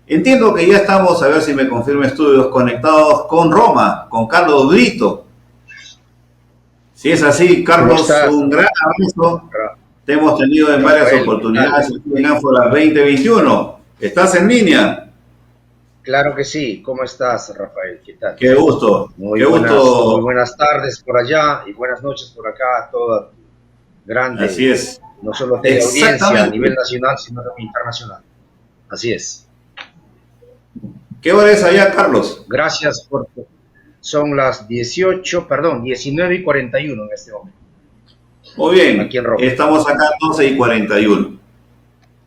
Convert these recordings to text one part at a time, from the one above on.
Entiendo que ya estamos, a ver si me confirma estudios, conectados con Roma, con Carlos Brito. Si es así, ¿Cómo Carlos, estás, un gran abrazo. Ra- Te hemos tenido en varias Rafael? ¿Qué tal? oportunidades aquí en Ánfora 2021. ¿Estás en línea? Claro que sí. ¿Cómo estás, Rafael? ¿Qué tal? Qué gusto, Muy qué buenas, muy gusto. buenas tardes por allá y buenas noches por acá a toda tu Así grande, es. no solo teleaudiencia a nivel Exactamente. nacional, sino también internacional. Así es. ¿Qué hora es allá, Carlos? Gracias por... Son las 18, perdón, 19:41 en este momento, Muy aquí bien, en Roma. estamos acá a 12:41.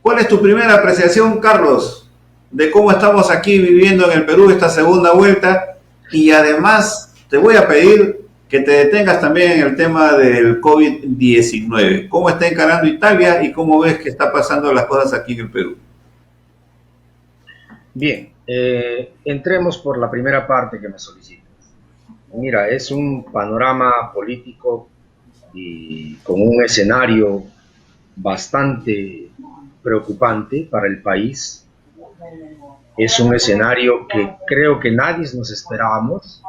¿Cuál es tu primera apreciación, Carlos, de cómo estamos aquí viviendo en el Perú esta segunda vuelta? Y además te voy a pedir que te detengas también en el tema del COVID-19. ¿Cómo está encarando Italia y cómo ves que está pasando las cosas aquí en el Perú? Bien, entremos por la primera parte que me solicitas. Mira, es un panorama político y con un escenario bastante preocupante para el país. Es un escenario que creo que nadie nos esperábamos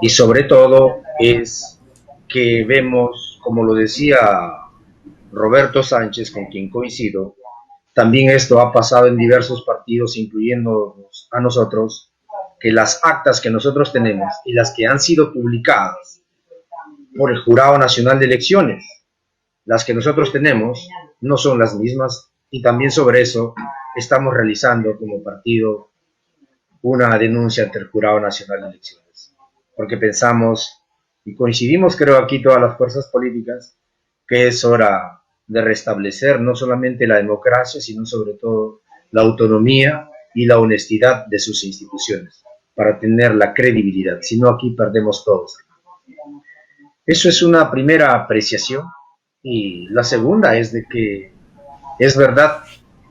y sobre todo es que vemos, como lo decía Roberto Sánchez, con quien coincido, también esto ha pasado en diversos partidos, incluyendo a nosotros, que las actas que nosotros tenemos y las que han sido publicadas por el Jurado Nacional de Elecciones, las que nosotros tenemos no son las mismas y también sobre eso estamos realizando como partido una denuncia ante el Jurado Nacional de Elecciones, porque pensamos y coincidimos, creo, aquí todas las fuerzas políticas, que es hora de restablecer no solamente la democracia, sino sobre todo la autonomía y la honestidad de sus instituciones, para tener la credibilidad, si no aquí perdemos todos. Eso es una primera apreciación. Y la segunda es de que es verdad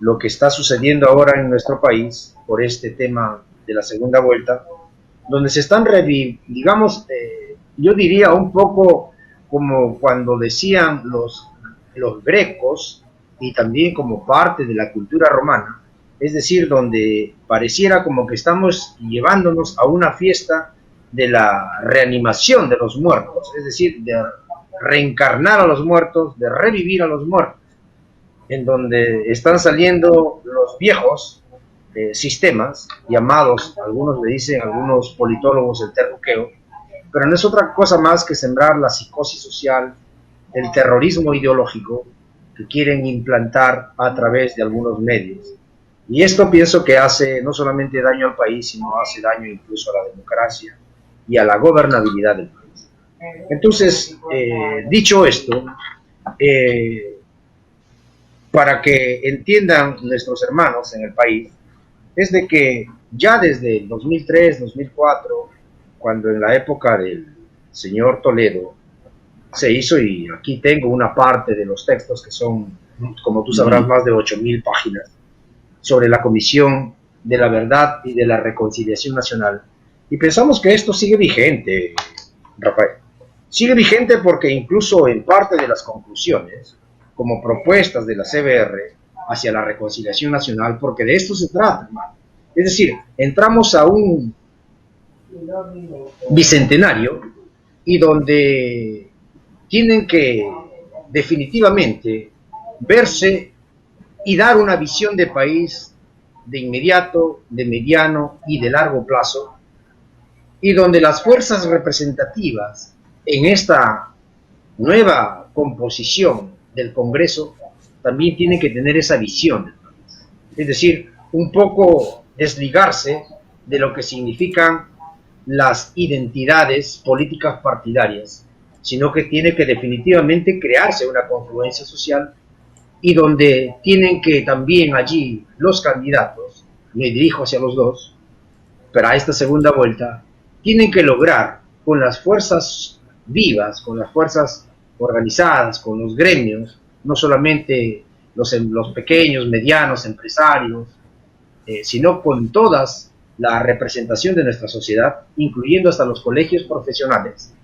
lo que está sucediendo ahora en nuestro país por este tema de la segunda vuelta, donde se están, digamos, yo diría un poco como cuando decían los grecos y también como parte de la cultura romana, es decir, donde pareciera como que estamos llevándonos a una fiesta de la reanimación de los muertos, es decir, de reencarnar a los muertos, de revivir a los muertos, en donde están saliendo los viejos sistemas, llamados, algunos le dicen, algunos politólogos, el terruqueo, pero no es otra cosa más que sembrar la psicosis social, el terrorismo ideológico que quieren implantar a través de algunos medios. Y esto pienso que hace no solamente daño al país, sino hace daño incluso a la democracia y a la gobernabilidad del país. Entonces, dicho esto, eh, para que entiendan nuestros hermanos en el país, es de que ya desde el 2003, 2004, cuando en la época del señor Toledo se hizo, y aquí tengo una parte de los textos que son, como tú sabrás, más de 8.000 páginas, sobre la Comisión de la Verdad y de la Reconciliación Nacional. Y pensamos que esto sigue vigente, Rafael. Sigue vigente porque incluso en parte de las conclusiones, como propuestas de la CBR hacia la reconciliación nacional, porque de esto se trata, hermano. Es decir, entramos a un bicentenario y donde tienen que definitivamente verse y dar una visión de país de inmediato, de mediano y de largo plazo, y donde las fuerzas representativas en esta nueva composición del Congreso también tienen que tener esa visión. Es decir, un poco desligarse de lo que significan las identidades políticas partidarias, sino que tiene que definitivamente crearse una confluencia social y donde tienen que también allí los candidatos, me dirijo hacia los dos, pero a esta segunda vuelta, tienen que lograr con las fuerzas vivas, con las fuerzas organizadas, con los gremios, no solamente los pequeños, medianos, empresarios, sino con todas la representación de nuestra sociedad, incluyendo hasta los colegios profesionales,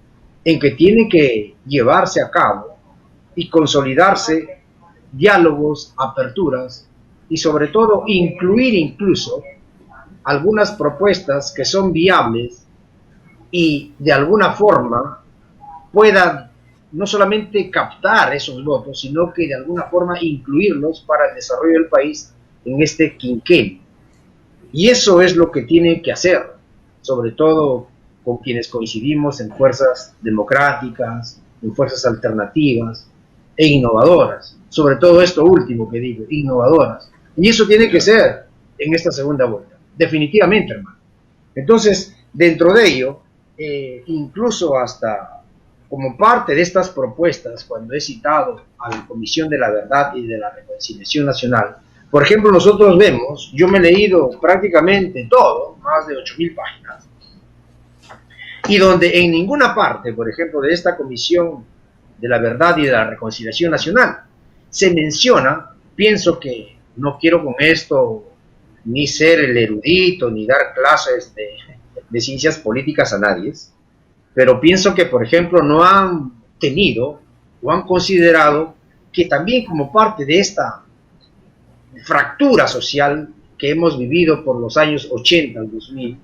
en que tiene que llevarse a cabo y consolidarse diálogos, aperturas y sobre todo incluir incluso algunas propuestas que son viables y de alguna forma puedan no solamente captar esos votos, sino que de alguna forma incluirlos para el desarrollo del país en este quinquenio. Y eso es lo que tiene que hacer, sobre todo con quienes coincidimos en fuerzas democráticas, en fuerzas alternativas e innovadoras. Sobre todo esto último que digo, innovadoras. Y eso tiene que ser en esta segunda vuelta, definitivamente, hermano. Entonces, dentro de ello, incluso hasta como parte de estas propuestas, cuando he citado a la Comisión de la Verdad y de la Reconciliación Nacional, por ejemplo, nosotros vemos, yo me he leído prácticamente todo, más de 8.000 páginas, y donde en ninguna parte, por ejemplo, de esta Comisión de la Verdad y de la Reconciliación Nacional, se menciona, pienso que no quiero con esto ni ser el erudito, ni dar clases de ciencias políticas a nadie, pero pienso que, por ejemplo, no han tenido o han considerado que también como parte de esta fractura social que hemos vivido por los años 80 al 2000,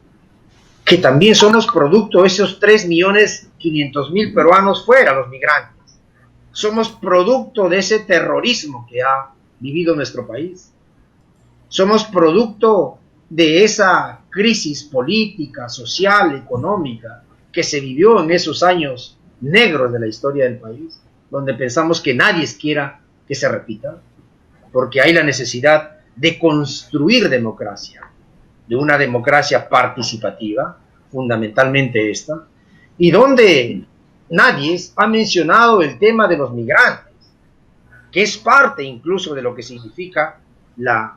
que también somos producto de esos 3.500.000 peruanos fuera, los migrantes. Somos producto de ese terrorismo que ha vivido nuestro país. Somos producto de esa crisis política, social, económica que se vivió en esos años negros de la historia del país, donde pensamos que nadie quiera que se repita, porque hay la necesidad de construir democracia, de una democracia participativa, fundamentalmente esta, y donde nadie ha mencionado el tema de los migrantes, que es parte incluso de lo que significa la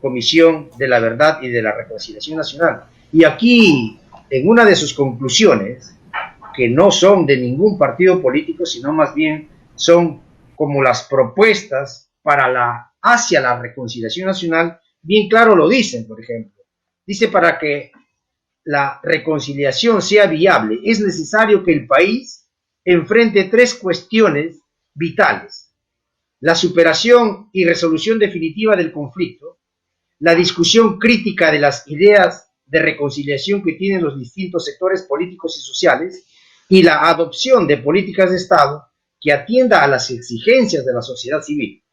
Comisión de la Verdad y de la Reconciliación Nacional. Y aquí, en una de sus conclusiones, que no son de ningún partido político, sino más bien son como las propuestas hacia la reconciliación nacional, bien claro lo dicen, por ejemplo. Dice, para que la reconciliación sea viable, es necesario que el país enfrente 3 cuestiones vitales: la superación y resolución definitiva del conflicto, la discusión crítica de las ideas de reconciliación que tienen los distintos sectores políticos y sociales, y la adopción de políticas de Estado que atienda a las exigencias de la sociedad civil.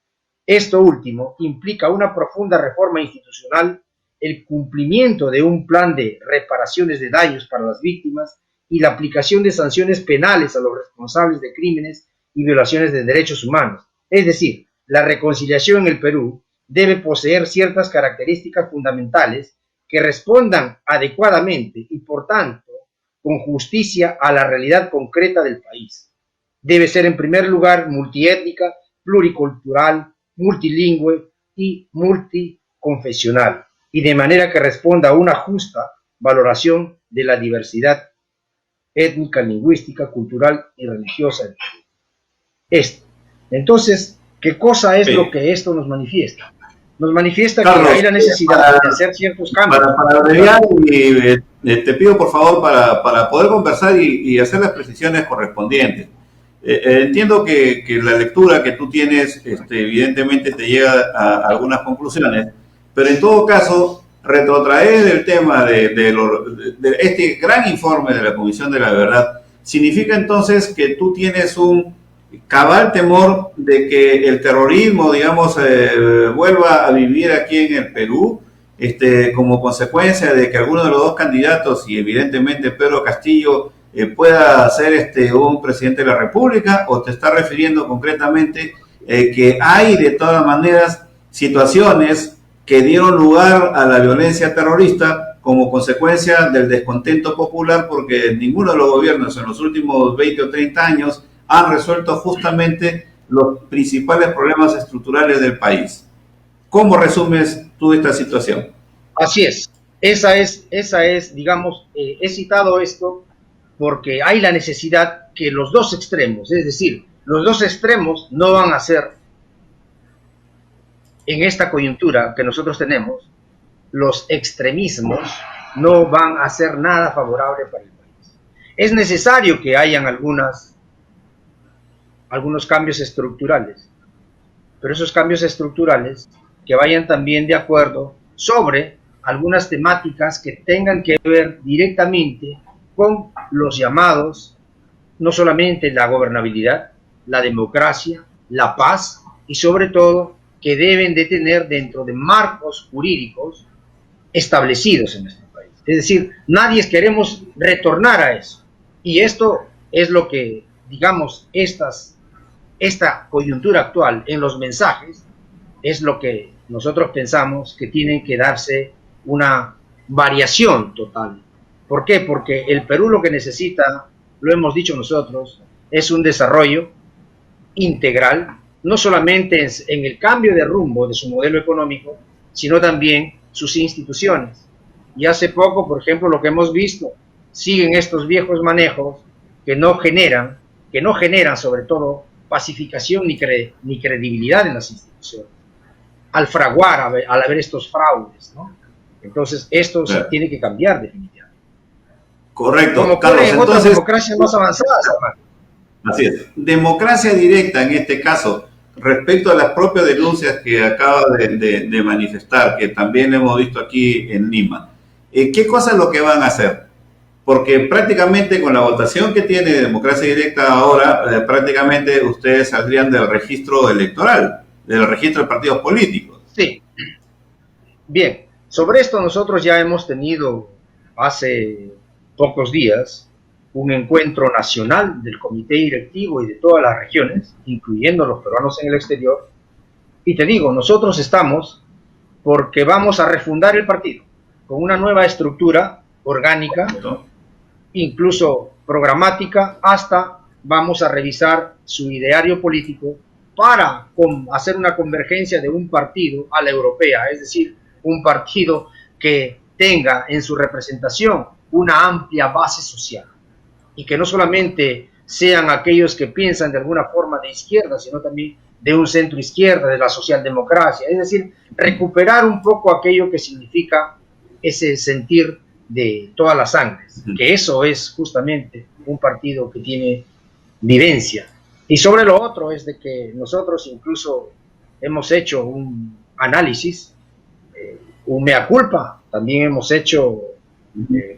Esto último implica una profunda reforma institucional, el cumplimiento de un plan de reparaciones de daños para las víctimas y la aplicación de sanciones penales a los responsables de crímenes y violaciones de derechos humanos. Es decir, la reconciliación en el Perú debe poseer ciertas características fundamentales que respondan adecuadamente y, por tanto, con justicia a la realidad concreta del país. Debe ser, en primer lugar, multiétnica, pluricultural, multilingüe y multiconfesional, y de manera que responda a una justa valoración de la diversidad étnica, lingüística, cultural y religiosa del Perú. Esto. Entonces, ¿qué cosa es lo que esto nos manifiesta? Nos manifiesta, Carlos, que hay la necesidad de hacer ciertos cambios. Para abreviar, te pido por favor para poder conversar y hacer las precisiones correspondientes. Entiendo que la lectura que tú tienes evidentemente te llega a algunas conclusiones, pero en todo caso, retrotraer el tema de este gran informe de la Comisión de la Verdad significa entonces que tú tienes un cabal temor de que el terrorismo, digamos, vuelva a vivir aquí en el Perú, como consecuencia de que alguno de los dos candidatos, y evidentemente Pedro Castillo, pueda ser un presidente de la República, o te está refiriendo concretamente que hay de todas maneras situaciones que dieron lugar a la violencia terrorista como consecuencia del descontento popular, porque ninguno de los gobiernos en los últimos 20 o 30 años han resuelto justamente los principales problemas estructurales del país. ¿Cómo resumes tú esta situación? Así es. Esa es, digamos, he citado esto porque hay la necesidad que los dos extremos, es decir, los dos extremos no van a ser, en esta coyuntura que nosotros tenemos, los extremismos no van a ser nada favorable para el país. Es necesario que hayan algunos cambios estructurales, pero esos cambios estructurales que vayan también de acuerdo sobre algunas temáticas que tengan que ver directamente con los llamados, no solamente la gobernabilidad, la democracia, la paz y sobre todo que deben de tener dentro de marcos jurídicos establecidos en nuestro país. Es decir, nadie queremos retornar a eso. Y esto es lo que, digamos, esta coyuntura actual en los mensajes es lo que nosotros pensamos que tiene que darse una variación total. ¿Por qué? Porque el Perú lo que necesita, lo hemos dicho nosotros, es un desarrollo integral, no solamente en el cambio de rumbo de su modelo económico, sino también sus instituciones. Y hace poco, por ejemplo, lo que hemos visto, siguen estos viejos manejos que no generan sobre todo pacificación ni credibilidad en las instituciones, al fraguar, al haber estos fraudes, ¿no? Entonces, esto se tiene que cambiar definitivamente. Correcto, como Carlos. en otras democracias más avanzadas, hermano. Así es. Democracia directa en este caso, respecto a las propias denuncias que acaba de manifestar, que también hemos visto aquí en Lima. ¿Qué cosa es lo que van a hacer? Porque prácticamente con la votación que tiene democracia directa ahora, prácticamente ustedes saldrían del registro electoral, del registro de partidos políticos. Sí. Bien, sobre esto nosotros ya hemos tenido hace pocos días un encuentro nacional del comité directivo y de todas las regiones, incluyendo los peruanos en el exterior, y te digo, nosotros estamos porque vamos a refundar el partido con una nueva estructura orgánica, incluso programática, hasta vamos a revisar su ideario político para hacer una convergencia de un partido a la europea, es decir, un partido que tenga en su representación una amplia base social y que no solamente sean aquellos que piensan de alguna forma de izquierda, sino también de un centro izquierda, de la socialdemocracia, es decir, recuperar un poco aquello que significa ese sentir de todas las sangres, que eso es justamente un partido que tiene vivencia. Y sobre lo otro es de que nosotros incluso hemos hecho un análisis, un mea culpa, también hemos hecho,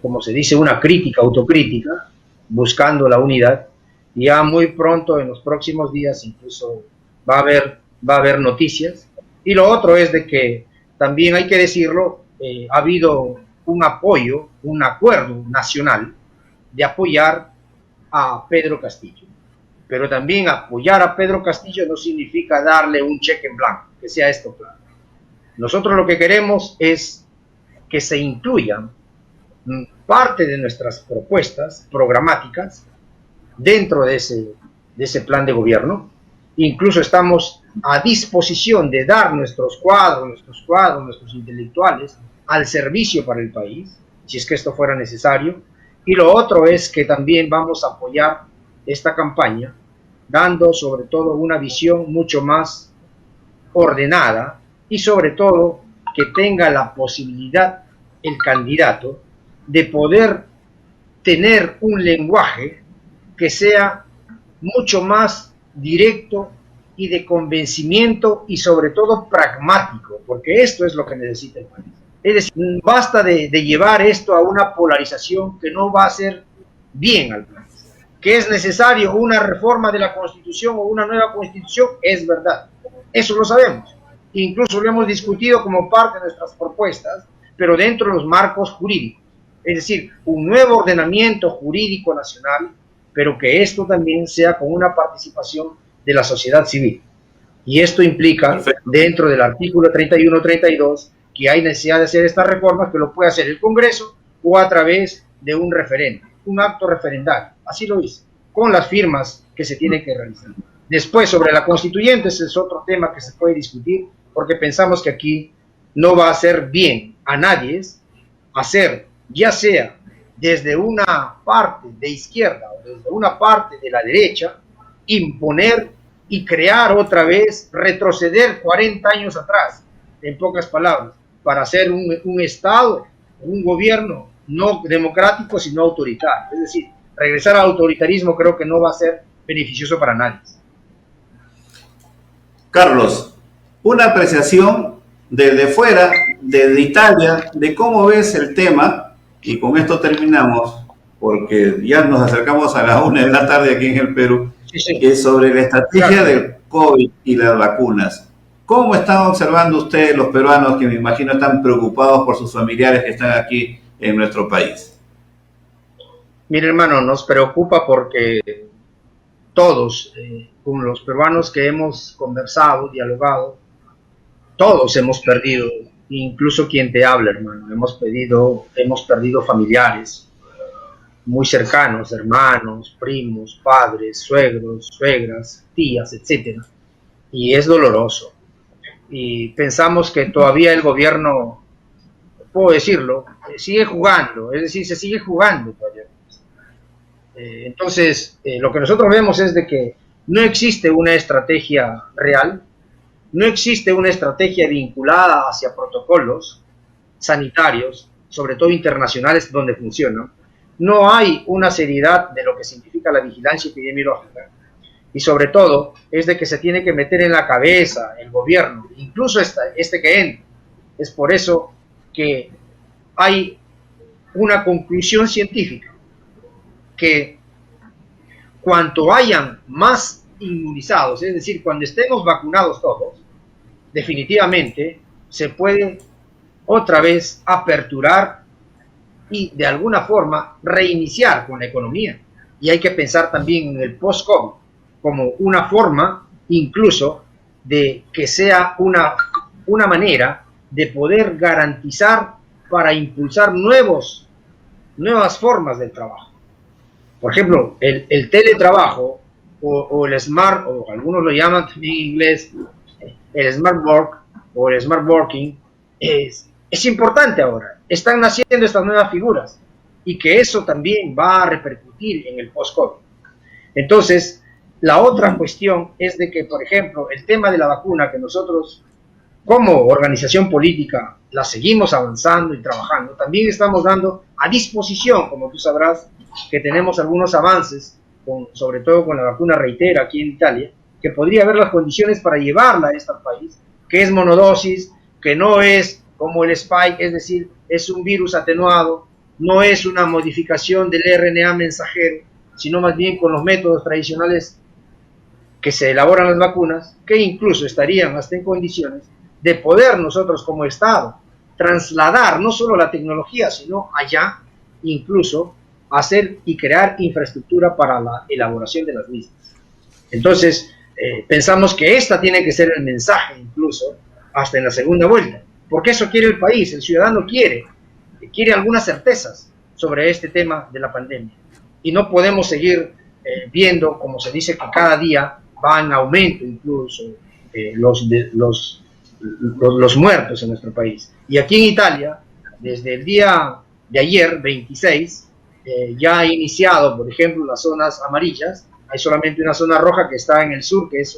como se dice, una crítica, autocrítica, buscando la unidad, y ya muy pronto, en los próximos días, incluso va a haber noticias. Y lo otro es de que también hay que decirlo, ha habido un apoyo, un acuerdo nacional de apoyar a Pedro Castillo. Pero también apoyar a Pedro Castillo no significa darle un cheque en blanco, que sea esto claro. Nosotros lo que queremos es que se incluyan parte de nuestras propuestas programáticas dentro de ese plan de gobierno. Incluso estamos a disposición de dar nuestros cuadros, nuestros intelectuales al servicio para el país, si es que esto fuera necesario. Y lo otro es que también vamos a apoyar esta campaña, dando sobre todo una visión mucho más ordenada y sobre todo que tenga la posibilidad el candidato de poder tener un lenguaje que sea mucho más directo y de convencimiento y sobre todo pragmático, porque esto es lo que necesita el país. Es decir, basta de llevar esto a una polarización que no va a hacer bien al país. Que es necesario una reforma de la Constitución o una nueva Constitución, es verdad. Eso lo sabemos. Incluso lo hemos discutido como parte de nuestras propuestas, pero dentro de los marcos jurídicos. Es decir, un nuevo ordenamiento jurídico nacional, pero que esto también sea con una participación de la sociedad civil. Y esto implica, dentro del artículo 31-32, que hay necesidad de hacer estas reformas, que lo puede hacer el Congreso o a través de un referendo, un acto referendario. Así lo hice, con las firmas que se tienen que realizar. Después, sobre la constituyente, ese es otro tema que se puede discutir, porque pensamos que aquí no va a hacer bien a nadie hacer, ya sea desde una parte de izquierda o desde una parte de la derecha, imponer y crear otra vez, retroceder 40 años atrás, en pocas palabras, para hacer un Estado, un gobierno no democrático, sino autoritario. Es decir, regresar al autoritarismo creo que no va a ser beneficioso para nadie. Carlos, una apreciación desde fuera, desde Italia, de cómo ves el tema, y con esto terminamos, porque ya nos acercamos a la 1 de la tarde aquí en el Perú, es sobre la estrategia del COVID y las vacunas. ¿Cómo están observando ustedes los peruanos que me imagino están preocupados por sus familiares que están aquí en nuestro país? Mire, hermano, nos preocupa porque todos, con los peruanos que hemos conversado, dialogado, todos hemos perdido, incluso quien te habla, hermano, hemos perdido familiares muy cercanos, hermanos, primos, padres, suegros, suegras, tías, etcétera. Y es doloroso. Y pensamos que todavía el gobierno, puedo decirlo, sigue jugando, es decir, se sigue jugando todavía. Entonces, lo que nosotros vemos es de que no existe una estrategia real, no existe una estrategia vinculada hacia protocolos sanitarios, sobre todo internacionales, donde funcionan. No hay una seriedad de lo que significa la vigilancia epidemiológica. Y sobre todo, es de que se tiene que meter en la cabeza el gobierno, incluso este que entra. Es por eso que hay una conclusión científica, que cuanto hayan más inmunizados, es decir, cuando estemos vacunados todos, definitivamente se puede otra vez aperturar y de alguna forma reiniciar con la economía. Y hay que pensar también en el post-COVID como una forma incluso de que sea una manera de poder garantizar para impulsar nuevas formas del trabajo. Por ejemplo, el teletrabajo o el smart, o algunos lo llaman también en inglés, el smart work o el smart working, es importante ahora. Están naciendo estas nuevas figuras y que eso también va a repercutir en el post-COVID. Entonces, la otra cuestión es de que, por ejemplo, el tema de la vacuna, que nosotros como organización política la seguimos avanzando y trabajando, también estamos dando a disposición, como tú sabrás, que tenemos algunos avances, sobre todo con la vacuna Reitera aquí en Italia, que podría haber las condiciones para llevarla a este país, que es monodosis, que no es como el Spike, es decir, es un virus atenuado, no es una modificación del RNA mensajero, sino más bien con los métodos tradicionales que se elaboran las vacunas, que incluso estarían hasta en condiciones de poder nosotros como Estado trasladar no solo la tecnología, sino allá incluso hacer y crear infraestructura para la elaboración de las mismas. Entonces, pensamos que esta tiene que ser el mensaje incluso hasta en la segunda vuelta, porque eso quiere el país, el ciudadano quiere algunas certezas sobre este tema de la pandemia. Y no podemos seguir viendo, como se dice, que cada día va en aumento incluso los muertos en nuestro país. Y aquí en Italia, desde el día de ayer, 26, ya ha iniciado, por ejemplo, las zonas amarillas. Hay solamente una zona roja que está en el sur, que es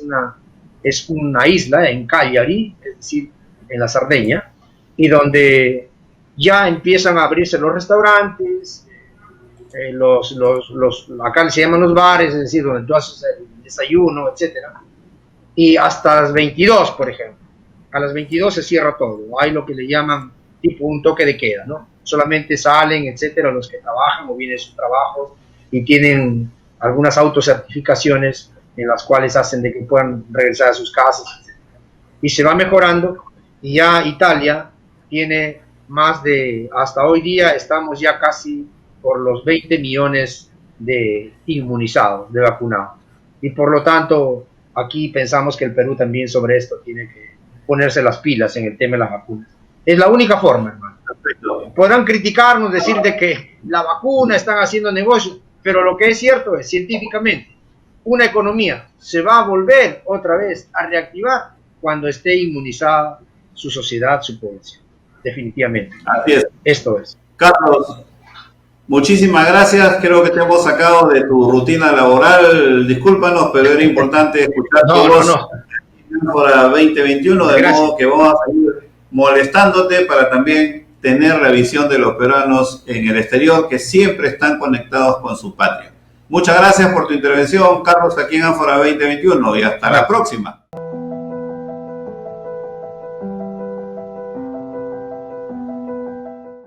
una isla en Cagliari, es decir, en la Cerdeña, y donde ya empiezan a abrirse los restaurantes, acá se llaman los bares, es decir, donde tú haces el desayuno, etcétera, y hasta las 22, por ejemplo. A las 22 se cierra todo, hay lo que le llaman tipo un toque de queda, ¿no? Solamente salen, etcétera, los que trabajan o vienen de su trabajo y tienen algunas autocertificaciones en las cuales hacen de que puedan regresar a sus casas, etcétera. Y se va mejorando, y ya Italia tiene hasta hoy día estamos ya casi por los 20 millones de inmunizados, de vacunados. Y por lo tanto, aquí pensamos que el Perú también sobre esto tiene que ponerse las pilas en el tema de las vacunas. Es la única forma, hermano. Podrán criticarnos, decir de que la vacuna están haciendo negocios, pero lo que es cierto es, científicamente, una economía se va a volver otra vez a reactivar cuando esté inmunizada su sociedad, su población. Definitivamente. Así es. Esto es. Carlos, muchísimas gracias. Creo que te hemos sacado de tu rutina laboral. Discúlpanos, pero era importante escuchar tu voz para 2021, de modo que vamos a seguir molestándote para también tener la visión de los peruanos en el exterior que siempre están conectados con su patria. Muchas gracias por tu intervención, Carlos, aquí en Ánfora 2021 y hasta la próxima.